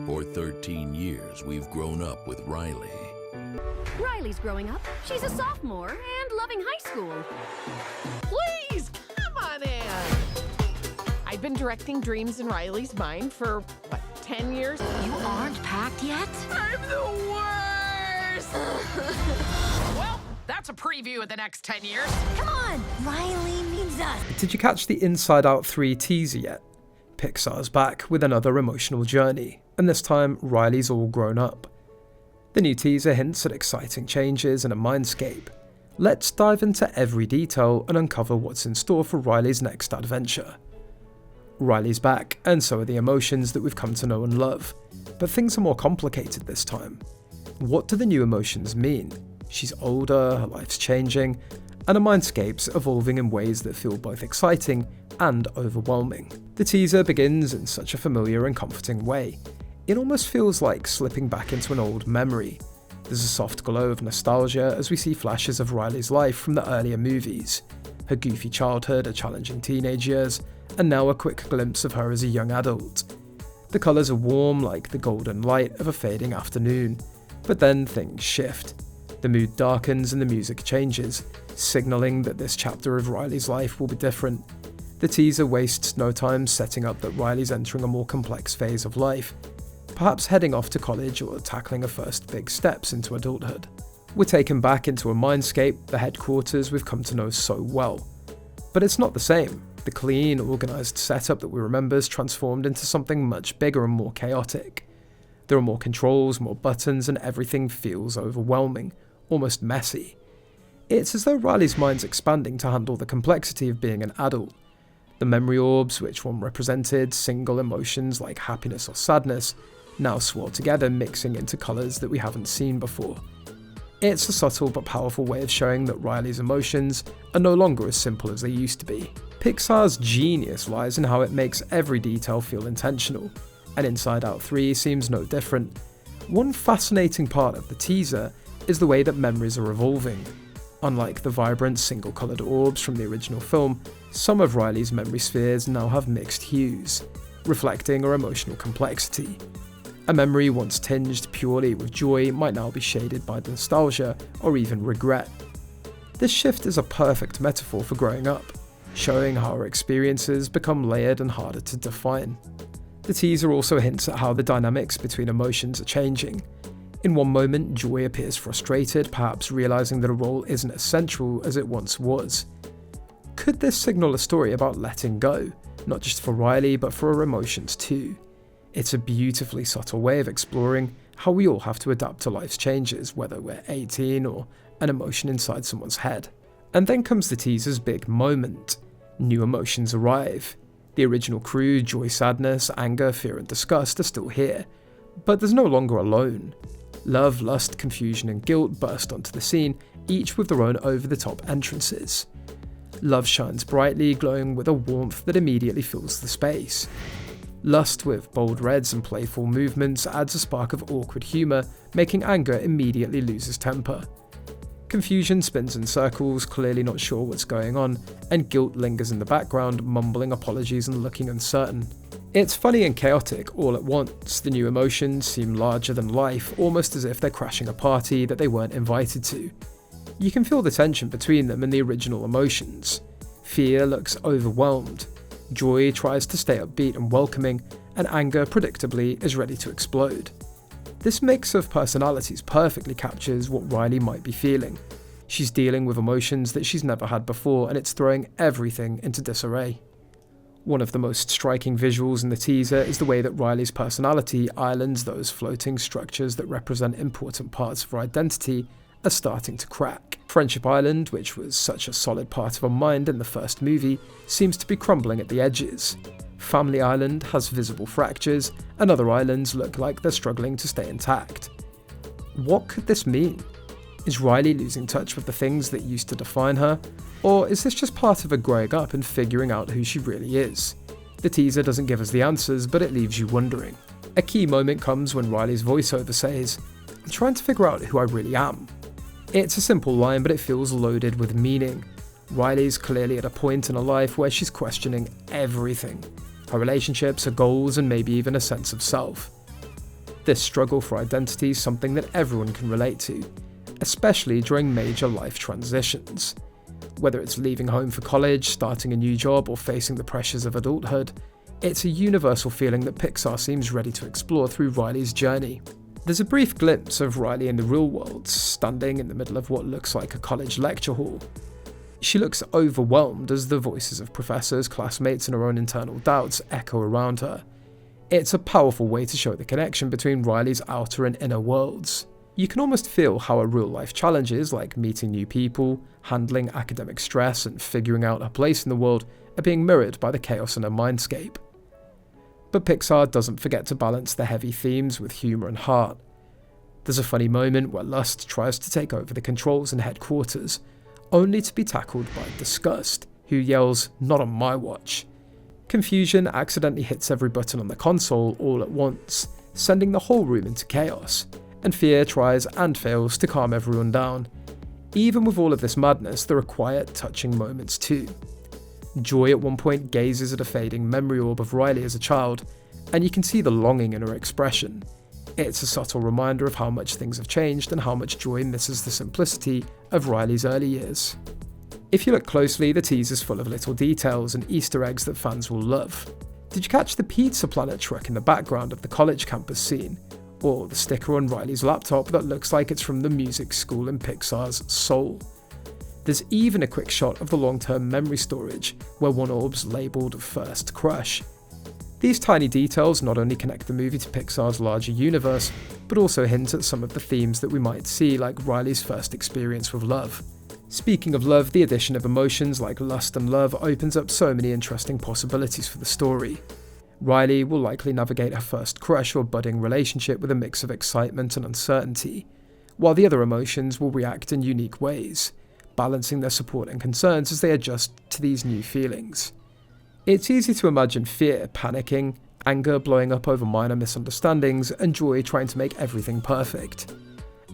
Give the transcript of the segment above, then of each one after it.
For 13 years, we've grown up with Riley. Riley's growing up. She's a sophomore and loving high school. Please, come on in. I've been directing dreams in Riley's mind for, 10 years? You aren't packed yet? I'm the worst! Well, that's a preview of the next 10 years. Come on! Riley needs us. Did you catch the Inside Out 3 teaser yet? Pixar's back with another emotional journey, and this time Riley's all grown up. The new teaser hints at exciting changes and a mindscape. Let's dive into every detail and uncover what's in store for Riley's next adventure. Riley's back, and so are the emotions that we've come to know and love. But things are more complicated this time. What do the new emotions mean? She's older, her life's changing, and her mindscape's evolving in ways that feel both exciting and overwhelming. The teaser begins in such a familiar and comforting way. It almost feels like slipping back into an old memory. There's a soft glow of nostalgia as we see flashes of Riley's life from the earlier movies. Her goofy childhood, her challenging teenage years, and now a quick glimpse of her as a young adult. The colours are warm like the golden light of a fading afternoon, but then things shift. The mood darkens and the music changes, signalling that this chapter of Riley's life will be different. The teaser wastes no time setting up that Riley's entering a more complex phase of life, perhaps heading off to college or tackling her first big steps into adulthood. We're taken back into a mindscape, the headquarters we've come to know so well. But it's not the same. The clean, organised setup that we remember is transformed into something much bigger and more chaotic. There are more controls, more buttons, and everything feels overwhelming, almost messy. It's as though Riley's mind's expanding to handle the complexity of being an adult. The memory orbs, which once represented single emotions like happiness or sadness, now swirl together, mixing into colours that we haven't seen before. It's a subtle but powerful way of showing that Riley's emotions are no longer as simple as they used to be. Pixar's genius lies in how it makes every detail feel intentional, and Inside Out 3 seems no different. One fascinating part of the teaser is the way that memories are evolving. Unlike the vibrant single-coloured orbs from the original film, some of Riley's memory spheres now have mixed hues, reflecting her emotional complexity. A memory once tinged purely with joy might now be shaded by nostalgia or even regret. This shift is a perfect metaphor for growing up, showing how our experiences become layered and harder to define. The teaser also hints at how the dynamics between emotions are changing. In one moment, joy appears frustrated, perhaps realizing that a role isn't as central as it once was. Could this signal a story about letting go, not just for Riley but for her emotions too? It's a beautifully subtle way of exploring how we all have to adapt to life's changes, whether we're 18 or an emotion inside someone's head. And then comes the teaser's big moment. New emotions arrive. The original crew, joy, sadness, anger, fear and disgust, are still here, but there's no longer alone. Love, lust, confusion and guilt burst onto the scene, each with their own over-the-top entrances. Love shines brightly, glowing with a warmth that immediately fills the space. Lust, with bold reds and playful movements, adds a spark of awkward humour, making anger immediately lose its temper. Confusion spins in circles, clearly not sure what's going on, and guilt lingers in the background, mumbling apologies and looking uncertain. It's funny and chaotic all at once. The new emotions seem larger than life, almost as if they're crashing a party that they weren't invited to. You can feel the tension between them and the original emotions. Fear looks overwhelmed. Joy tries to stay upbeat and welcoming, and anger, predictably, is ready to explode. This mix of personalities perfectly captures what Riley might be feeling. She's dealing with emotions that she's never had before, and it's throwing everything into disarray. One of the most striking visuals in the teaser is the way that Riley's personality islands those floating structures that represent important parts of her identity are starting to crack. Friendship Island, which was such a solid part of her mind in the first movie, seems to be crumbling at the edges. Family Island has visible fractures, and other islands look like they're struggling to stay intact. What could this mean? Is Riley losing touch with the things that used to define her? Or is this just part of her growing up and figuring out who she really is? The teaser doesn't give us the answers, but it leaves you wondering. A key moment comes when Riley's voiceover says, "I'm trying to figure out who I really am." It's a simple line, but it feels loaded with meaning. Riley's clearly at a point in her life where she's questioning everything. Her relationships, her goals, and maybe even a sense of self. This struggle for identity is something that everyone can relate to, especially during major life transitions. Whether it's leaving home for college, starting a new job, or facing the pressures of adulthood, it's a universal feeling that Pixar seems ready to explore through Riley's journey. There's a brief glimpse of Riley in the real world, standing in the middle of what looks like a college lecture hall. She looks overwhelmed as the voices of professors, classmates, and her own internal doubts echo around her. It's a powerful way to show the connection between Riley's outer and inner worlds. You can almost feel how her real-life challenges, like meeting new people, handling academic stress, and figuring out her place in the world, are being mirrored by the chaos in her mindscape. But Pixar doesn't forget to balance the heavy themes with humour and heart. There's a funny moment where lust tries to take over the controls in headquarters, only to be tackled by Disgust, who yells, "Not on my watch." Confusion accidentally hits every button on the console all at once, sending the whole room into chaos, and Fear tries and fails to calm everyone down. Even with all of this madness, there are quiet, touching moments too. Joy at one point gazes at a fading memory orb of Riley as a child, and you can see the longing in her expression. It's a subtle reminder of how much things have changed and how much Joy misses the simplicity of Riley's early years. If you look closely, the teaser's full of little details and Easter eggs that fans will love. Did you catch the Pizza Planet truck in the background of the college campus scene? Or the sticker on Riley's laptop that looks like it's from the music school in Pixar's Soul? There's even a quick shot of the long-term memory storage, where one orb's labelled First Crush. These tiny details not only connect the movie to Pixar's larger universe, but also hint at some of the themes that we might see, like Riley's first experience with love. Speaking of love, the addition of emotions like lust and love opens up so many interesting possibilities for the story. Riley will likely navigate her first crush or budding relationship with a mix of excitement and uncertainty, while the other emotions will react in unique ways, balancing their support and concerns as they adjust to these new feelings. It's easy to imagine fear panicking, anger blowing up over minor misunderstandings, and joy trying to make everything perfect.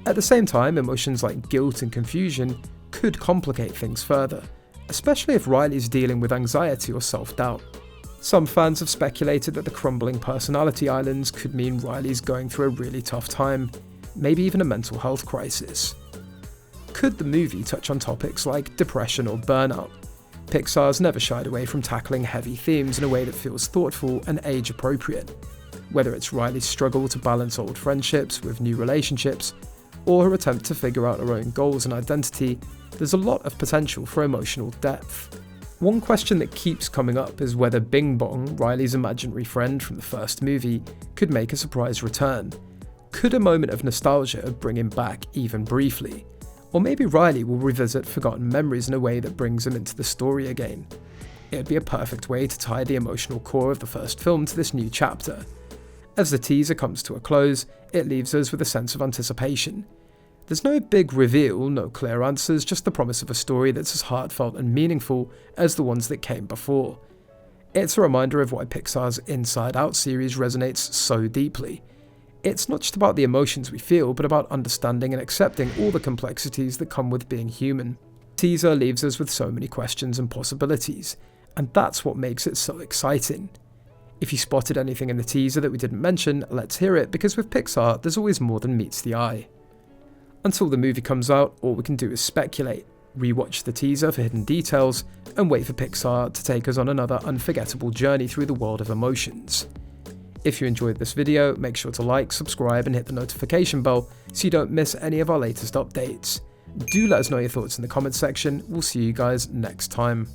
At the same time, emotions like guilt and confusion could complicate things further, especially if Riley's dealing with anxiety or self-doubt. Some fans have speculated that the crumbling personality islands could mean Riley's going through a really tough time, maybe even a mental health crisis. Could the movie touch on topics like depression or burnout? Pixar's never shied away from tackling heavy themes in a way that feels thoughtful and age-appropriate. Whether it's Riley's struggle to balance old friendships with new relationships, or her attempt to figure out her own goals and identity, there's a lot of potential for emotional depth. One question that keeps coming up is whether Bing Bong, Riley's imaginary friend from the first movie, could make a surprise return. Could a moment of nostalgia bring him back even briefly? Or maybe Riley will revisit forgotten memories in a way that brings him into the story again. It'd be a perfect way to tie the emotional core of the first film to this new chapter. As the teaser comes to a close, it leaves us with a sense of anticipation. There's no big reveal, no clear answers, just the promise of a story that's as heartfelt and meaningful as the ones that came before. It's a reminder of why Pixar's Inside Out series resonates so deeply. It's not just about the emotions we feel, but about understanding and accepting all the complexities that come with being human. Teaser leaves us with so many questions and possibilities, and that's what makes it so exciting. If you spotted anything in the teaser that we didn't mention, let's hear it, because with Pixar, there's always more than meets the eye. Until the movie comes out, all we can do is speculate, rewatch the teaser for hidden details, and wait for Pixar to take us on another unforgettable journey through the world of emotions. If you enjoyed this video, make sure to like, subscribe, and hit the notification bell so you don't miss any of our latest updates. Do let us know your thoughts in the comments section. We'll see you guys next time.